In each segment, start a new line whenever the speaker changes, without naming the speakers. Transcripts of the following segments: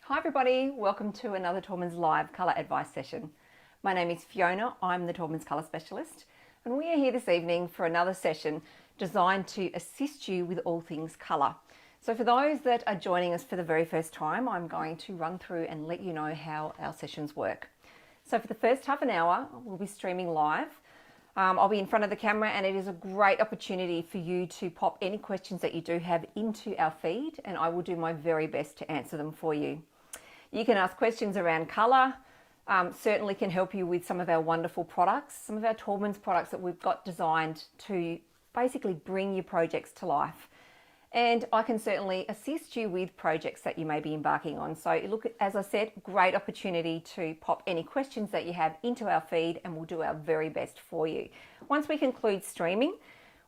Hi everybody, welcome to another Taubmans live colour advice session. My name is Fiona, I'm the Taubmans colour specialist, and we are here this evening for another session designed to assist you with all things colour. So for those that are joining us for the very first time, I'm going to run through and let you know how our sessions work. So for the first half an hour, we'll be streaming live. I'll be in front of the camera, and it is a great opportunity for you to pop any questions that you do have into our feed, and I will do my very best to answer them for you. You can ask questions around colour, certainly can help you with some of our wonderful products, some of our Taubmans products that we've got designed to basically bring your projects to life. And I can certainly assist you with projects that you may be embarking on. So look, as I said, great opportunity to pop any questions that you have into our feed, and we'll do our very best for you. Once we conclude streaming,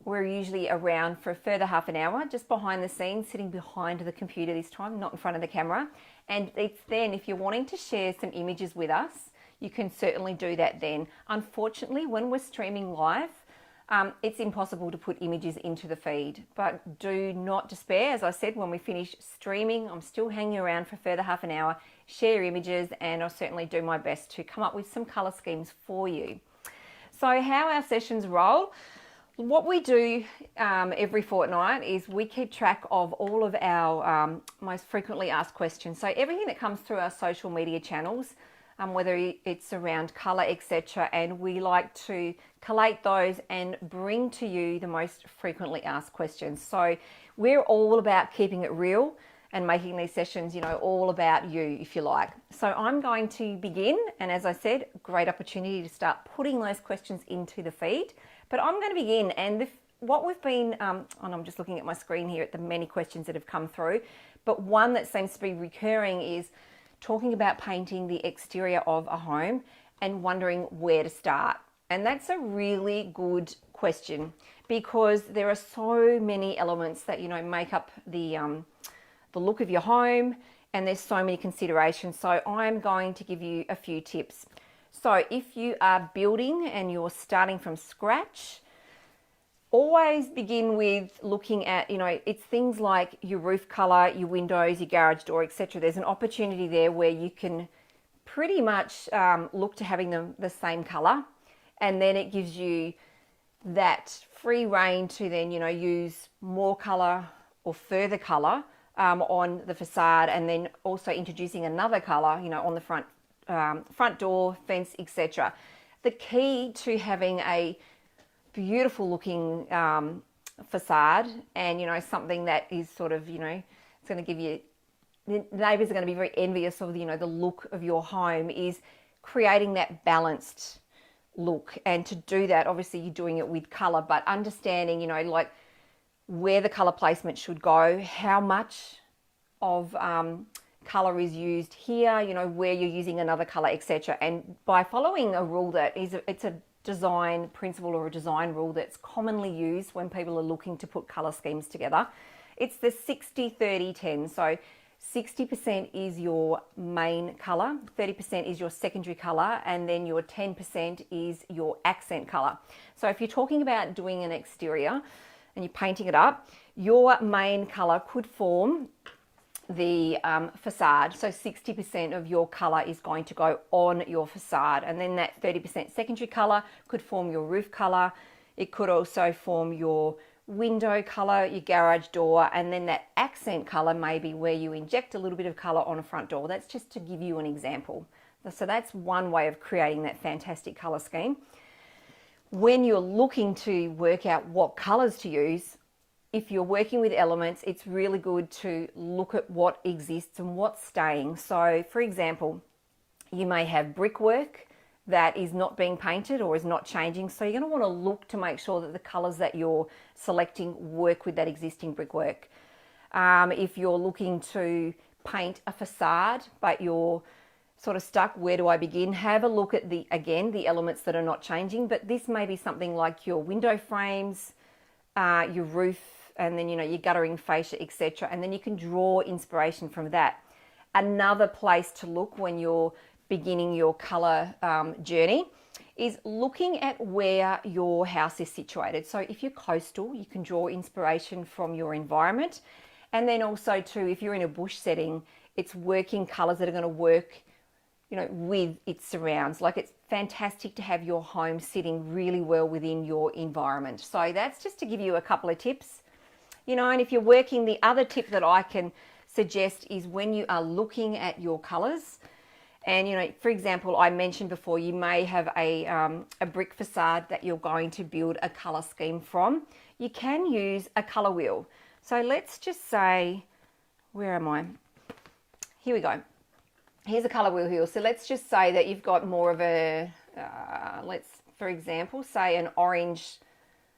we're usually around for a further half an hour, just behind the scenes, sitting behind the computer this time, not in front of the camera. And it's then, if you're wanting to share some images with us, you can certainly do that then. Unfortunately, when we're streaming live, it's impossible to put images into the feed, but do not despair. As I said, when we finish streaming, I'm still hanging around for a further half an hour, share images, and I'll certainly do my best to come up with some colour schemes for you. So how our sessions roll. What we do every fortnight is we keep track of all of our most frequently asked questions. So everything that comes through our social media channels, whether it's around colour, etc., and we like to collate those and bring to you the most frequently asked questions. So we're all about keeping it real and making these sessions, all about you, if you like. So I'm going to begin, and as I said, great opportunity to start putting those questions into the feed. But I'm going to begin, and what we've been, and I'm just looking at my screen here at the many questions that have come through, but one that seems to be recurring is talking about painting the exterior of a home and wondering where to start. And that's a really good question, because there are so many elements that, make up the look of your home, and there's so many considerations. So I'm going to give you a few tips. So if you are building and you're starting from scratch, always begin with looking at, it's things like your roof colour, your windows, your garage door, etc. There's an opportunity there where you can pretty much look to having them the same colour, and then it gives you that free rein to then, use more colour or further colour on the facade, and then also introducing another colour, on the front door, fence, etc. The key to having a beautiful looking facade, and something that is sort of, it's going to give you, the neighbours are going to be very envious of the look of your home, is creating that balanced look. And to do that, obviously you're doing it with colour, but understanding, like where the colour placement should go, how much of colour is used here, where you're using another colour, etc. And by following a rule it's a design principle or a design rule that's commonly used when people are looking to put colour schemes together. It's the 60-30-10. So 60% is your main colour, 30% is your secondary colour, and then your 10% is your accent colour. So if you're talking about doing an exterior and you're painting it up, your main colour could form the facade. So 60% of your colour is going to go on your facade, and then that 30% secondary colour could form your roof colour. It could also form your window colour, your garage door, and then that accent colour may be where you inject a little bit of colour on a front door. That's just to give you an example. So that's one way of creating that fantastic colour scheme. When you're looking to work out what colours to use, if you're working with elements, it's really good to look at what exists and what's staying. So for example, you may have brickwork that is not being painted or is not changing. So you're going to want to look to make sure that the colours that you're selecting work with that existing brickwork. If you're looking to paint a facade, but you're sort of stuck, where do I begin? Have a look at the elements that are not changing, but this may be something like your window frames, your roof, and then, your guttering fascia, etc. And then you can draw inspiration from that. Another place to look when you're beginning your colour journey is looking at where your house is situated. So if you're coastal, you can draw inspiration from your environment. And then also too, if you're in a bush setting, it's working colors that are going to work, with its surrounds. Like, it's fantastic to have your home sitting really well within your environment. So that's just to give you a couple of tips, and if you're working, the other tip that I can suggest is when you are looking at your colors, and for example, I mentioned before, you may have a brick facade that you're going to build a color scheme from. You can use a color wheel. So let's just say, where am I? Here we go. Here's a color wheel here. So let's just say that you've got more of a, for example, say an orange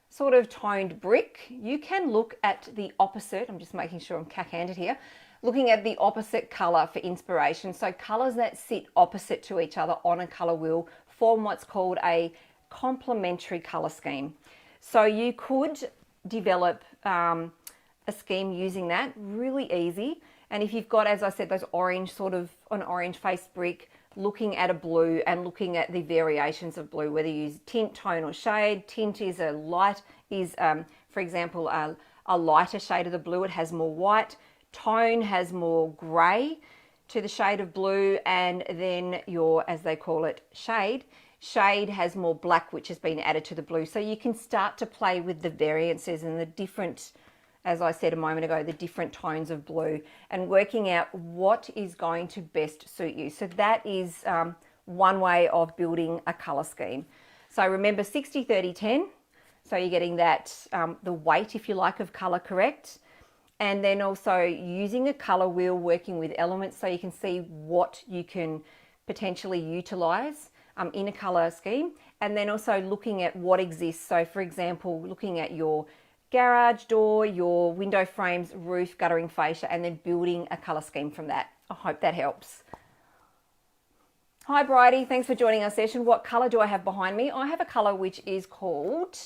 sort of toned brick. You can look at the opposite. I'm just making sure I'm cack-handed here. Looking at the opposite color for inspiration. So colors that sit opposite to each other on a color wheel form what's called a complementary color scheme. So you could develop a scheme using that, really easy. And if you've got, as I said, those orange, sort of an orange faced brick, looking at a blue and looking at the variations of blue, whether you use tint, tone or shade. Tint is for example, a lighter shade of the blue. It has more white. Tone has more grey to the shade of blue, and then your, as they call it, shade has more black, which has been added to the blue. So you can start to play with the variances and the different, as I said a moment ago, the different tones of blue, and working out what is going to best suit you. So that is one way of building a color scheme. So remember 60, 30, 10. So you're getting that, the weight, if you like, of color correct. And then also using a color wheel, working with elements so you can see what you can potentially utilize in a color scheme. And then also looking at what exists. So for example, looking at your garage door, your window frames, roof, guttering fascia, and then building a color scheme from that. I hope that helps. Hi Bridie, thanks for joining our session. What color do I have behind me? I have a color which is called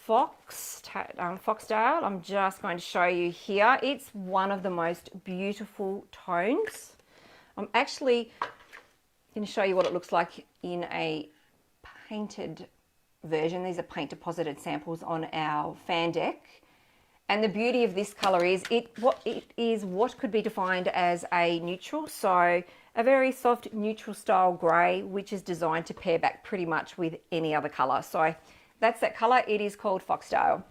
Foxdale. I'm just going to show you here. It's one of the most beautiful tones. I'm actually going to show you what it looks like in a painted version. These are paint deposited samples on our fan deck. And the beauty of this color is what could be defined as a neutral. So a very soft neutral style grey, which is designed to pair back pretty much with any other color. So that's that color. It is called Foxdale.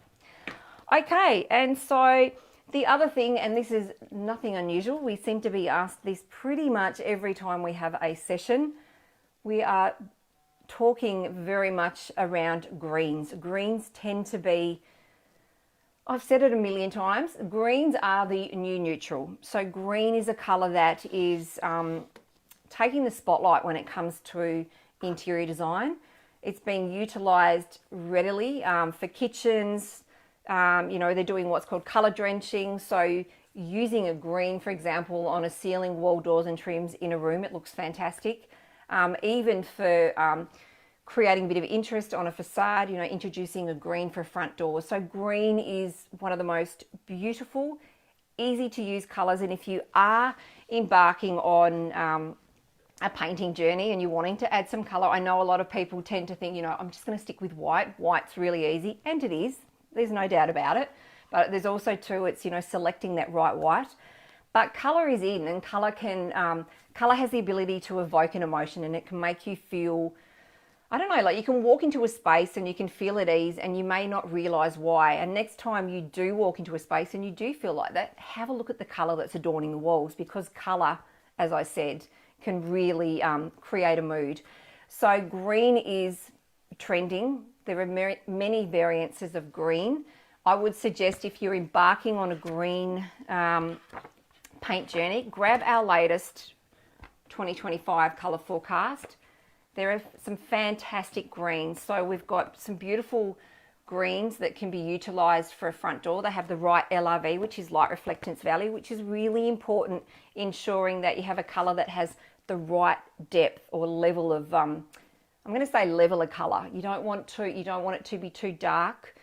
Okay, and so the other thing, and this is nothing unusual, we seem to be asked this pretty much every time we have a session. We are talking very much around greens. Greens tend to be, I've said it a million times, greens are the new neutral. So green is a color that is taking the spotlight when it comes to interior design. It's being utilized readily for kitchens. They're doing what's called color drenching. So using a green, for example, on a ceiling, wall, doors and trims in a room, it looks fantastic. Even for creating a bit of interest on a facade, introducing a green for a front door. So green is one of the most beautiful, easy to use colors. And if you are embarking on a painting journey and you're wanting to add some color, I know a lot of people tend to think, I'm just going to stick with white. White's really easy, and it is. There's no doubt about it. But there's also too, it's selecting that right white. But color is in, and color has the ability to evoke an emotion, and it can make you feel, I don't know, like you can walk into a space and you can feel at ease, and you may not realize why. And next time you do walk into a space and you do feel like that, have a look at the color that's adorning the walls, because color, as I said, can really create a mood. So green is trending. There are many variances of green. I would suggest if you're embarking on a green paint journey, grab our latest 2025 colour forecast. There are some fantastic greens. So we've got some beautiful greens that can be utilised for a front door. They have the right LRV, which is light reflectance value, which is really important, ensuring that you have a colour that has the right depth or level of, I'm going to say level of colour. You don't want it to be too dark.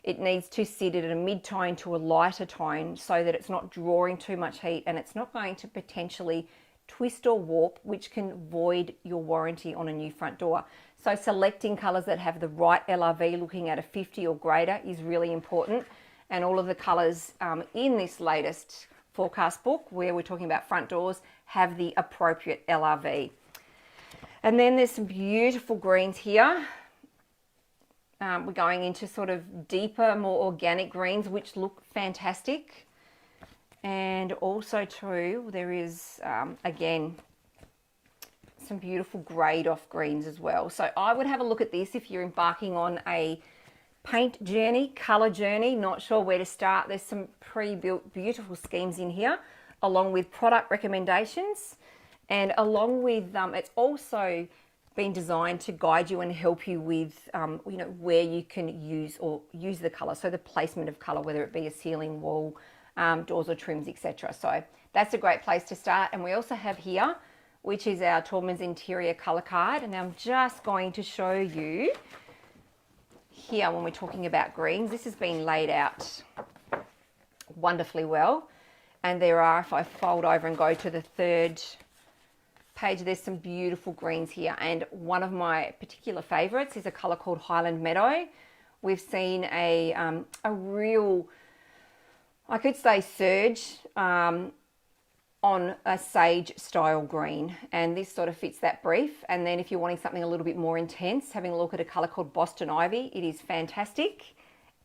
It needs to sit at a mid-tone to a lighter tone so that it's not drawing too much heat, and it's not going to potentially twist or warp, which can void your warranty on a new front door. So selecting colours that have the right LRV, looking at a 50 or greater, is really important. And all of the colours in this latest forecast book where we're talking about front doors have the appropriate LRV. And then there's some beautiful greens here. We're going into sort of deeper, more organic greens, which look fantastic. And also too, there is, again, some beautiful grayed off greens as well. So I would have a look at this if you're embarking on a paint journey, color journey, not sure where to start. There's some pre-built beautiful schemes in here, along with product recommendations, and along with, it's also been designed to guide you and help you with, you know, where you can use the color. So the placement of color, whether it be a ceiling, wall, doors or trims, etc. So that's a great place to start. And we also have here, which is our Taubmans interior color card. And I'm just going to show you here when we're talking about greens. This has been laid out wonderfully well. And there are, if I fold over and go to the third page, there's some beautiful greens here. And one of my particular favorites is a color called Highland Meadow. We've seen a real, I could say, surge on a sage style green, and this sort of fits that brief. And then if you're wanting something a little bit more intense, having a look at a color called Boston Ivy, it is fantastic.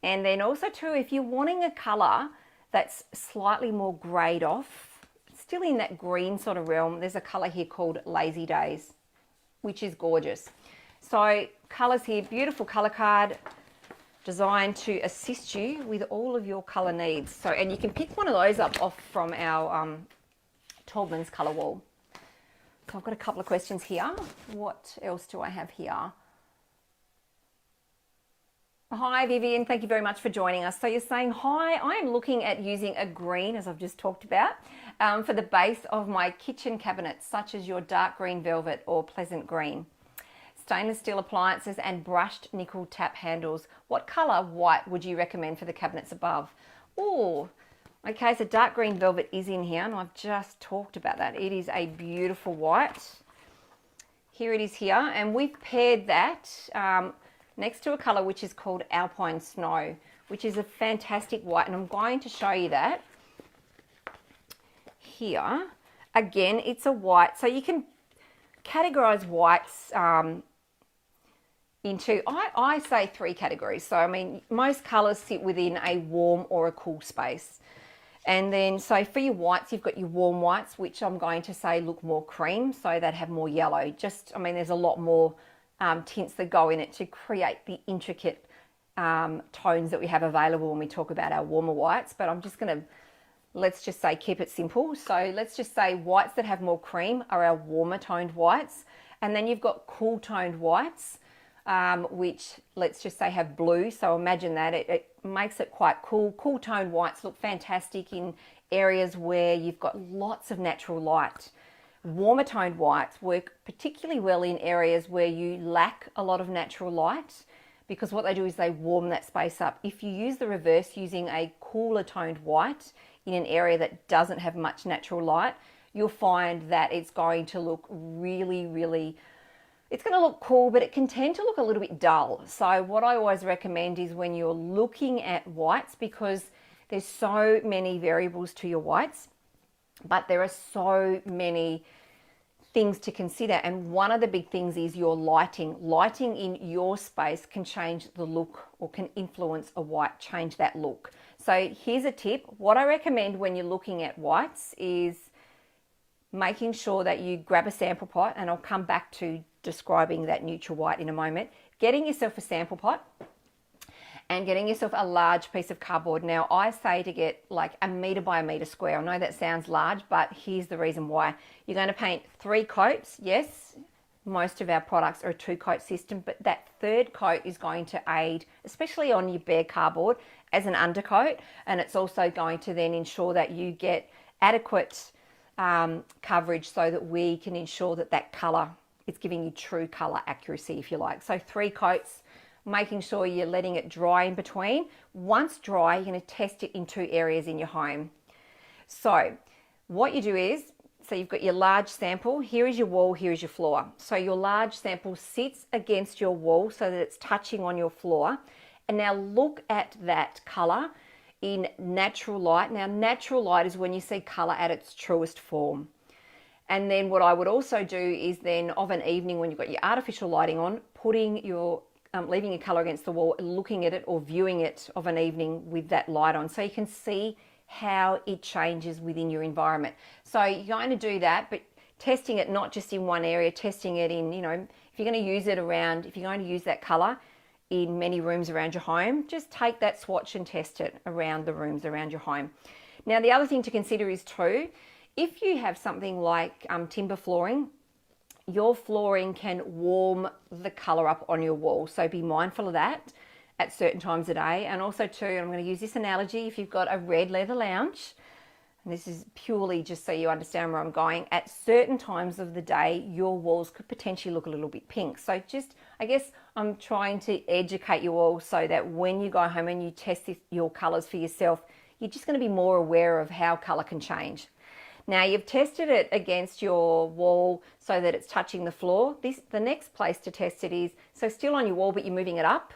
And then also too, if you're wanting a color that's slightly more grayed off, still in that green sort of realm, there's a color here called Lazy Days, which is gorgeous. So colors here, beautiful color card, designed to assist you with all of your color needs. So, and you can pick one of those up off from our Taubmans color wall. So I've got a couple of questions here. What else do I have here? Hi Vivian, thank you very much for joining us. So you're saying, hi, I'm looking at using a green, as I've just talked about, for the base of my kitchen cabinets, such as your dark green velvet or pleasant green. Stainless steel appliances and brushed nickel tap handles. What color white would you recommend for the cabinets above? Oh, okay, so dark green velvet is in here, and I've just talked about that. It is a beautiful white. Here it is here, and we've paired that next to a color which is called Alpine Snow, which is a fantastic white, and I'm going to show you that here. Again, it's a white, so you can categorize whites into, I say 3 categories. So I mean, most colors sit within a warm or a cool space. And then, so for your whites, you've got your warm whites, which I'm going to say look more cream, so that have more yellow. Just, I mean, there's a lot more tints that go in it to create the intricate tones that we have available when we talk about our warmer whites. But I'm just going to, let's just say, keep it simple. So let's just say whites that have more cream are our warmer toned whites. And then you've got cool toned whites, which let's just say have blue. So imagine that, it makes it quite cool. Cool toned whites look fantastic in areas where you've got lots of natural light. Warmer toned whites work particularly well in areas where you lack a lot of natural light, because what they do is they warm that space up. If you use the reverse, using a cooler toned white in an area that doesn't have much natural light, you'll find that it's going to look really, it's going to look cool, but it can tend to look a little bit dull. So what I always recommend is when you're looking at whites, because there's so many variables to your whites, but there are so many things to consider. And one of the big things is your lighting. Lighting in your space can change the look, or can influence a white, change that look. So here's a tip. What I recommend when you're looking at whites is making sure that you grab a sample pot, and I'll come back to describing that neutral white in a moment. Getting yourself a sample pot and getting yourself a large piece of cardboard. Now I say to get like 1 meter by 1 meter square. I know that sounds large, but here's the reason why. You're going to paint 3 coats. Yes, most of our products are a 2-coat system, but that 3rd coat is going to aid, especially on your bare cardboard, as an undercoat. And it's also going to then ensure that you get adequate coverage, so that we can ensure that that color, it's giving you true color accuracy, if you like. So 3 coats, making sure you're letting it dry in between. Once dry, you're going to test it in 2 areas in your home. So what you do is, so you've got your large sample, here is your wall, here is your floor. So your large sample sits against your wall so that it's touching on your floor. And now look at that color in natural light. Now, natural light is when you see colour at its truest form. And then what I would also do is then of an evening when you've got your artificial lighting on, putting your, leaving your colour against the wall, looking at it or viewing it of an evening with that light on, so you can see how it changes within your environment. So you're going to do that, but testing it not just in one area, testing it in, you know, if you're going to use it around, if you're going to use that colour in many rooms around your home, just take that swatch and test it around the rooms around your home. Now, the other thing to consider is too, if you have something like timber flooring, your flooring can warm the colour up on your wall. So be mindful of that at certain times of day. And also too, I'm going to use this analogy, if you've got a red leather lounge, and this is purely just so you understand where I'm going, at certain times of the day, your walls could potentially look a little bit pink. So just, I guess I'm trying to educate you all so that when you go home and you test your colours for yourself, you're just going to be more aware of how colour can change. Now you've tested it against your wall so that it's touching the floor. The next place to test it is, so still on your wall, but you're moving it up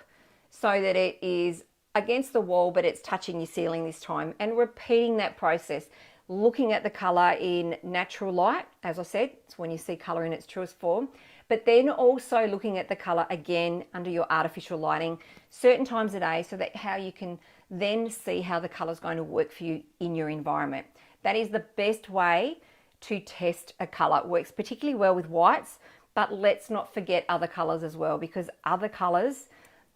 so that it is against the wall, but it's touching your ceiling this time, and repeating that process, looking at the colour in natural light. As I said, it's when you see colour in its truest form, but then also looking at the colour again under your artificial lighting certain times a day, so that how you can then see how the colour is going to work for you in your environment. That is the best way to test a colour. It works particularly well with whites, but let's not forget other colours as well, because other colours,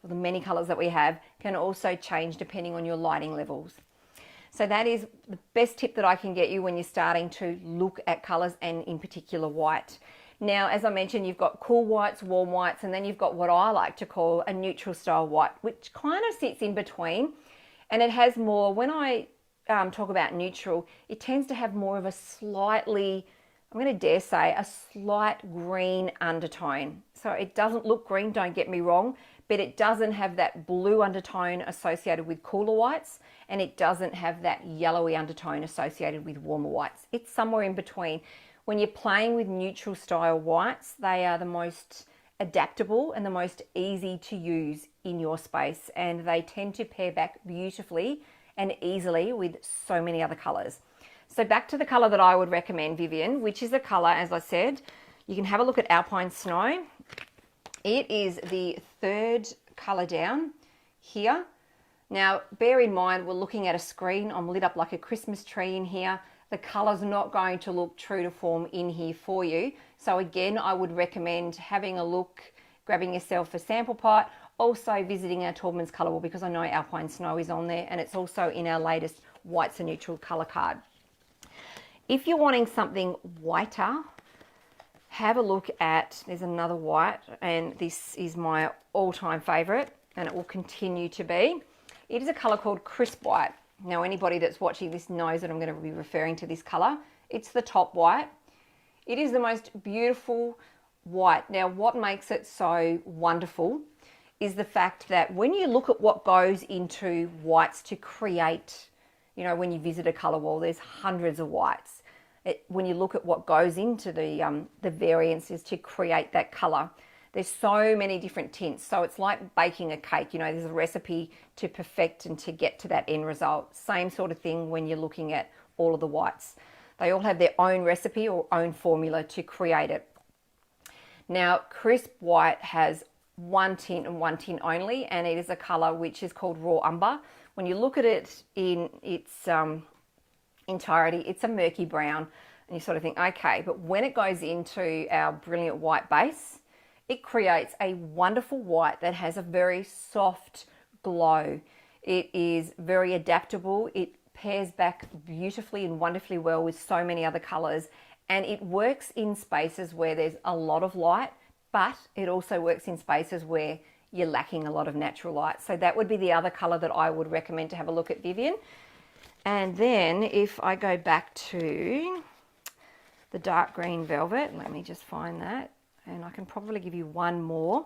the many colours that we have, can also change depending on your lighting levels. So that is the best tip that I can get you when you're starting to look at colours, and in particular white. Now, as I mentioned, you've got cool whites, warm whites, and then you've got what I like to call a neutral style white, which kind of sits in between, and it has more, when I talk about neutral, it tends to have more of a slightly, I'm going to dare say, a slight green undertone. So it doesn't look green, don't get me wrong, but it doesn't have that blue undertone associated with cooler whites, and it doesn't have that yellowy undertone associated with warmer whites. It's somewhere in between. When you're playing with neutral style whites, they are the most adaptable and the most easy to use in your space, and they tend to pair back beautifully and easily with so many other colours. So back to the colour that I would recommend, Vivian, which is a colour, as I said, you can have a look at Alpine Snow. It is the third colour down here. Now, bear in mind, we're looking at a screen. I'm lit up like a Christmas tree in here. The colour's not going to look true to form in here for you. So again, I would recommend having a look, grabbing yourself a sample pot, also visiting our Taubmans colour wall, because I know Alpine Snow is on there, and it's also in our latest whites and neutral colour card. If you're wanting something whiter, have a look at, there's another white, and this is my all-time favourite, and it will continue to be. It is a colour called Crisp White. Now, anybody that's watching this knows that I'm going to be referring to this colour. It's the top white. It is the most beautiful white. Now, what makes it so wonderful is the fact that when you look at what goes into whites to create, you know, when you visit a colour wall, there's hundreds of whites. When you look at what goes into the variances to create that colour, there's so many different tints. So it's like baking a cake, you know, there's a recipe to perfect and to get to that end result. Same sort of thing when you're looking at all of the whites. They all have their own recipe or own formula to create it. Now, Crisp White has one tint and one tint only, and it is a colour which is called Raw Umber. When you look at it in its entirety, it's a murky brown, and you sort of think, okay, but when it goes into our brilliant white base, it creates a wonderful white that has a very soft glow. It is very adaptable. It pairs back beautifully and wonderfully well with so many other colours, and it works in spaces where there's a lot of light, but it also works in spaces where you're lacking a lot of natural light. So that would be the other colour that I would recommend to have a look at, Vivian. And then if I go back to the dark green velvet, let me just find that, and I can probably give you one more.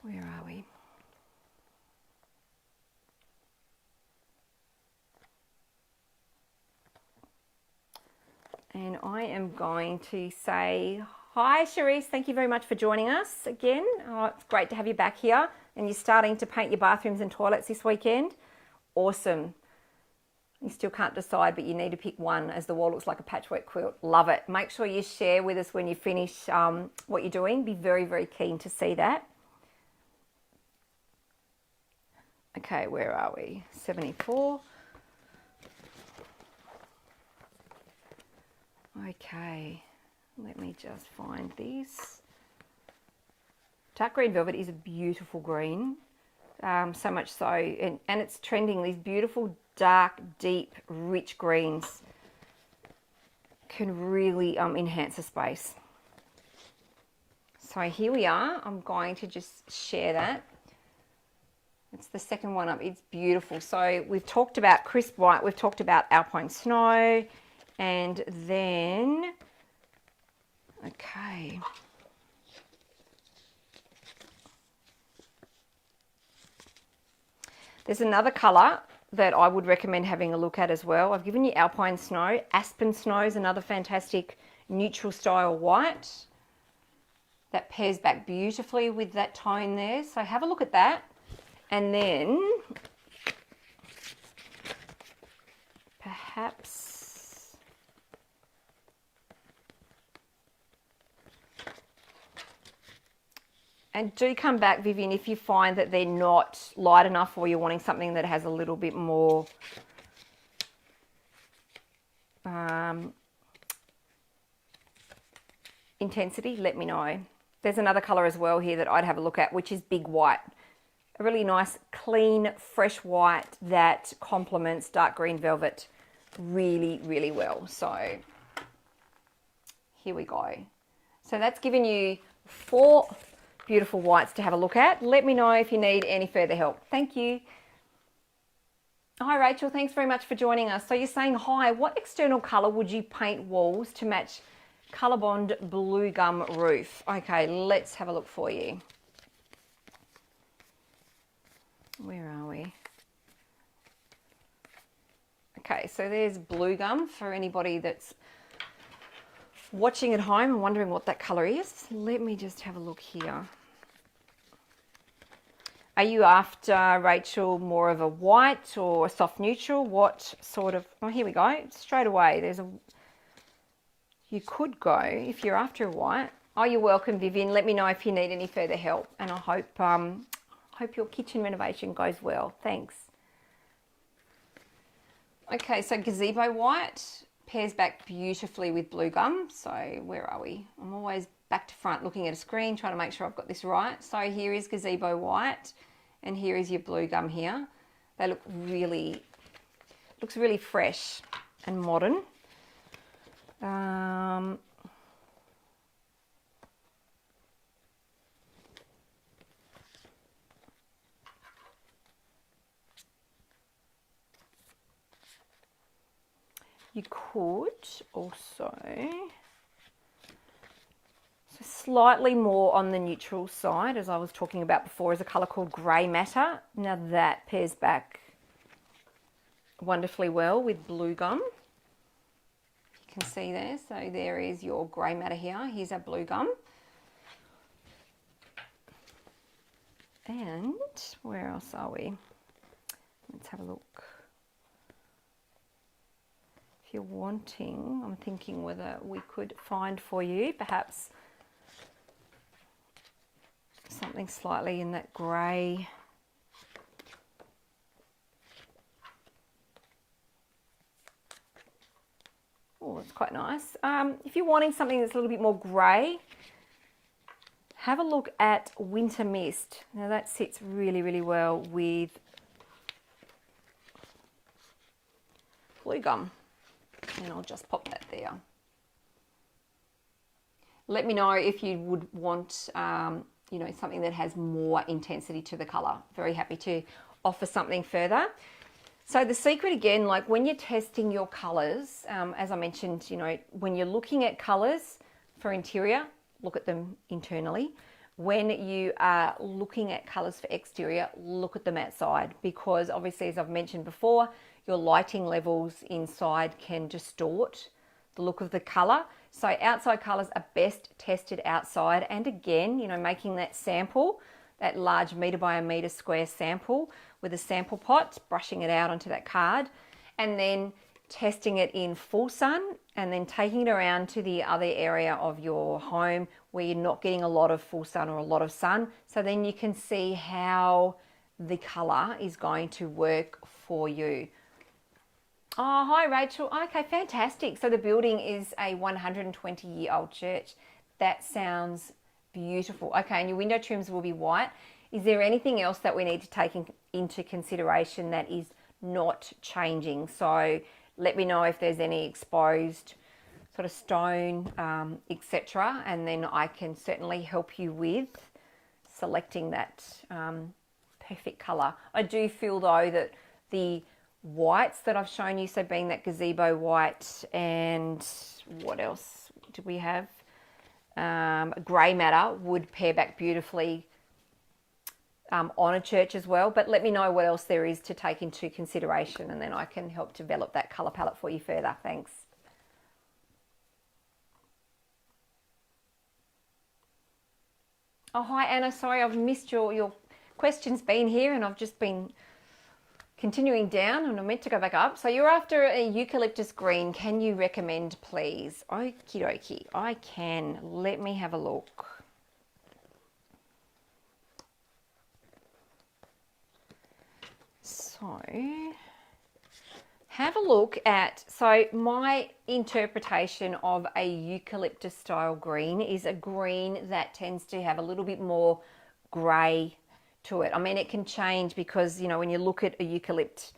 Where are we? And I am going to say, hi Charisse, thank you very much for joining us again. Oh, it's great to have you back here. and you're starting to paint your bathrooms and toilets this weekend, awesome. You still can't decide, but you need to pick one as the wall looks like a patchwork quilt. Love it. Make sure you share with us when you finish what you're doing. Be very, very keen to see that. Okay, where are we? 74. Okay, let me just find this. Dark green velvet is a beautiful green, so much so, and it's trending. These beautiful, dark, deep, rich greens can really enhance a space. So here we are. I'm going to just share that. It's the second one up. It's beautiful. So we've talked about crisp white, we've talked about alpine snow, and then, okay. There's another colour that I would recommend having a look at as well. I've given you alpine snow. Aspen snow is another fantastic neutral style white that pairs back beautifully with that tone there. So have a look at that. And then perhaps and do come back, Vivian, if you find that they're not light enough or you're wanting something that has a little bit more intensity, let me know. There's another colour as well here that I'd have a look at, which is big white. A really nice, clean, fresh white that complements dark green velvet really, really well. So here we go. So that's given you 4 beautiful whites to have a look at. Let me know if you need any further help. Thank you. Hi Rachel, thanks very much for joining us. So you're saying, hi, what external colour would you paint walls to match Colorbond Blue Gum Roof? Okay, let's have a look for you. Where are we? Okay, so there's blue gum for anybody that's watching at home and wondering what that colour is. Let me just have a look here. Are you after, Rachel, more of a white or a soft neutral? What sort of, oh, here we go. Straight away, there's a, you could go, if you're after a white. Oh, you're welcome, Vivian. Let me know if you need any further help. And I hope your kitchen renovation goes well. Thanks. Okay, so gazebo white pairs back beautifully with blue gum. So where are we? I'm always back to front looking at a screen trying to make sure I've got this right. So here is gazebo white and here is your blue gum here. They look really, looks really fresh and modern. You could also, so slightly more on the neutral side, as I was talking about before, is a colour called Grey Matter. Now that pairs back wonderfully well with blue gum. You can see there, so there is your Grey Matter here. Here's our blue gum. And where else are we? Let's have a look. If you're wanting, I'm thinking whether we could find for you perhaps something slightly in that grey. Oh, it's quite nice. If you're wanting something that's a little bit more grey, have a look at Winter Mist. Now that sits really, really well with blue gum. And I'll just pop that there. Let me know if you would want, you know, something that has more intensity to the colour. Very happy to offer something further. So the secret again, like when you're testing your colours, as I mentioned, you know, when you're looking at colours for interior, look at them internally. When you are looking at colours for exterior, look at them outside, because obviously, as I've mentioned before, your lighting levels inside can distort the look of the colour. So outside colours are best tested outside. And again, you know, making that sample that large metre by a metre square sample with a sample pot, brushing it out onto that card, and then testing it in full sun, and then taking it around to the other area of your home where you're not getting a lot of full sun or a lot of sun. So then you can see how the colour is going to work for you. Oh, hi Rachel. Okay, fantastic. So the building is a 120-year-old church. That sounds beautiful. Okay, and your window trims will be white. Is there anything else that we need to take into consideration that is not changing? So let me know if there's any exposed sort of stone, etc. And then I can certainly help you with selecting that perfect colour. I do feel though that the whites that I've shown you, so being that gazebo white, and what else do we have? Grey matter would pair back beautifully on a church as well, but let me know what else there is to take into consideration, and then I can help develop that colour palette for you further. Thanks. Oh, hi Anna, sorry I've missed your question's been here and I've just been continuing down and I meant to go back up. So you're after a eucalyptus green. Can you recommend, please? Okie dokie, I can. Let me have a look. So have a look at, so my interpretation of a eucalyptus style green is a green that tends to have a little bit more grey to it. I mean, it can change because, you know, when you look at a eucalypt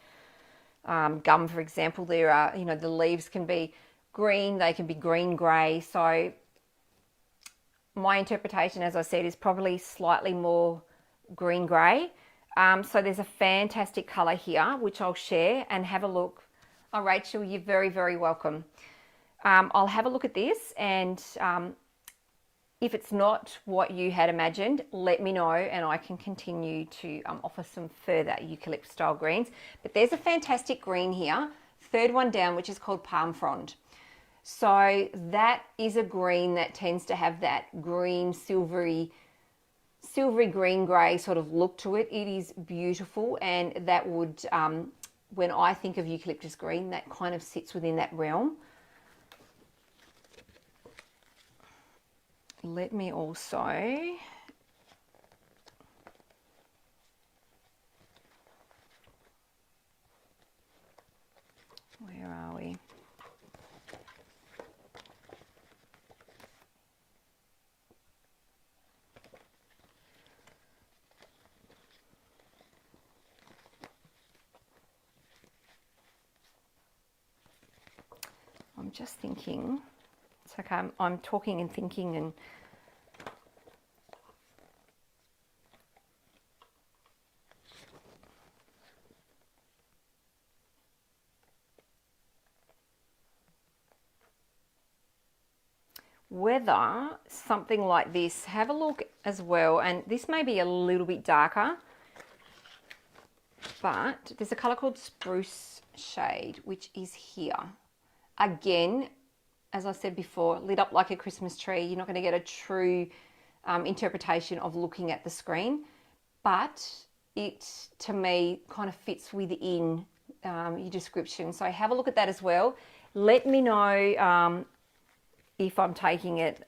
gum, for example, there are, you know, the leaves can be green, they can be green grey. So my interpretation, as I said, is probably slightly more green grey. So there's a fantastic colour here, which I'll share and have a look. Oh, Rachel, you're very, very welcome. I'll have a look at this, and if it's not what you had imagined, let me know and I can continue to offer some further eucalyptus style greens. But there's a fantastic green here, third one down, which is called palm frond. So that is a green that tends to have that green, silvery green grey sort of look to it. It is beautiful, and that would, when I think of eucalyptus green, that kind of sits within that realm. Let me also, where are we? I'm just thinking, it's okay, I'm talking and thinking and whether something like this, have a look as well, and this may be a little bit darker, but there's a colour called Spruce Shade, which is here. Again, as I said before, lit up like a Christmas tree. You're not going to get a true interpretation of looking at the screen, but it, to me, kind of fits within your description. So have a look at that as well. Let me know if I'm taking it,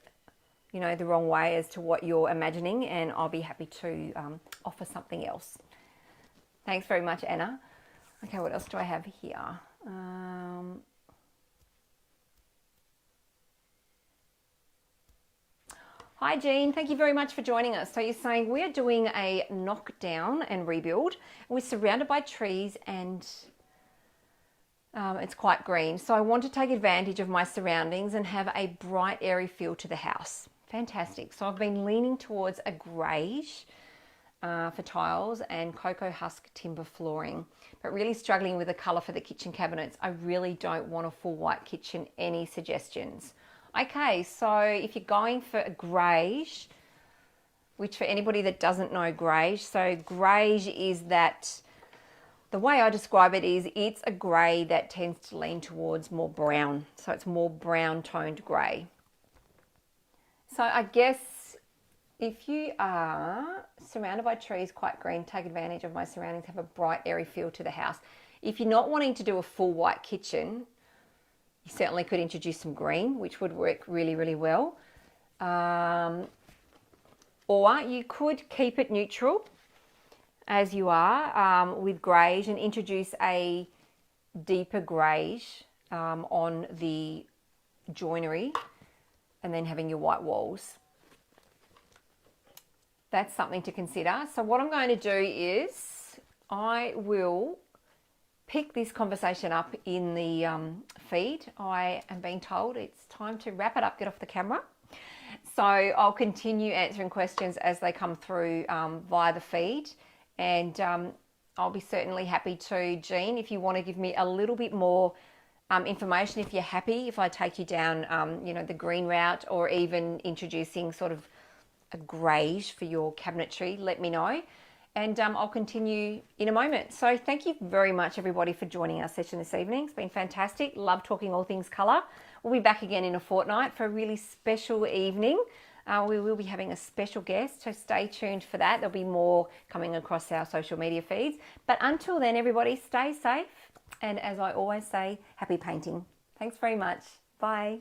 you know, the wrong way as to what you're imagining, and I'll be happy to offer something else. Thanks very much, Anna. Okay, what else do I have here? Hi Jean, thank you very much for joining us. So you're saying we're doing a knockdown and rebuild. We're surrounded by trees and it's quite green. So I want to take advantage of my surroundings and have a bright, airy feel to the house. Fantastic. So I've been leaning towards a greige for tiles and cocoa husk timber flooring, but really struggling with the colour for the kitchen cabinets. I really don't want a full white kitchen. Any suggestions? Okay, so if you're going for a greige, which for anybody that doesn't know greige, so greige is that, the way I describe it is it's a grey that tends to lean towards more brown. So it's more brown toned grey. So I guess If you are surrounded by trees, quite green, take advantage of my surroundings, have a bright, airy feel to the house. If you're not wanting to do a full white kitchen, you certainly could introduce some green, which would work really, really well. Or you could keep it neutral as you are with greige and introduce a deeper greige on the joinery and then having your white walls. That's something to consider. So what I'm going to do is I will pick this conversation up in the feed. I am being told it's time to wrap it up, get off the camera. So I'll continue answering questions as they come through via the feed, and I'll be certainly happy to. Jean, if you want to give me a little bit more information, if you're happy, if I take you down, the green route, or even introducing sort of a greige for your cabinetry, let me know. And I'll continue in a moment. So thank you very much, everybody, for joining our session this evening. It's been fantastic. Love talking all things colour. We'll be back again in a fortnight for a really special evening. We will be having a special guest, so stay tuned for that. There'll be more coming across our social media feeds. But until then, everybody, stay safe. And as I always say, happy painting. Thanks very much. Bye.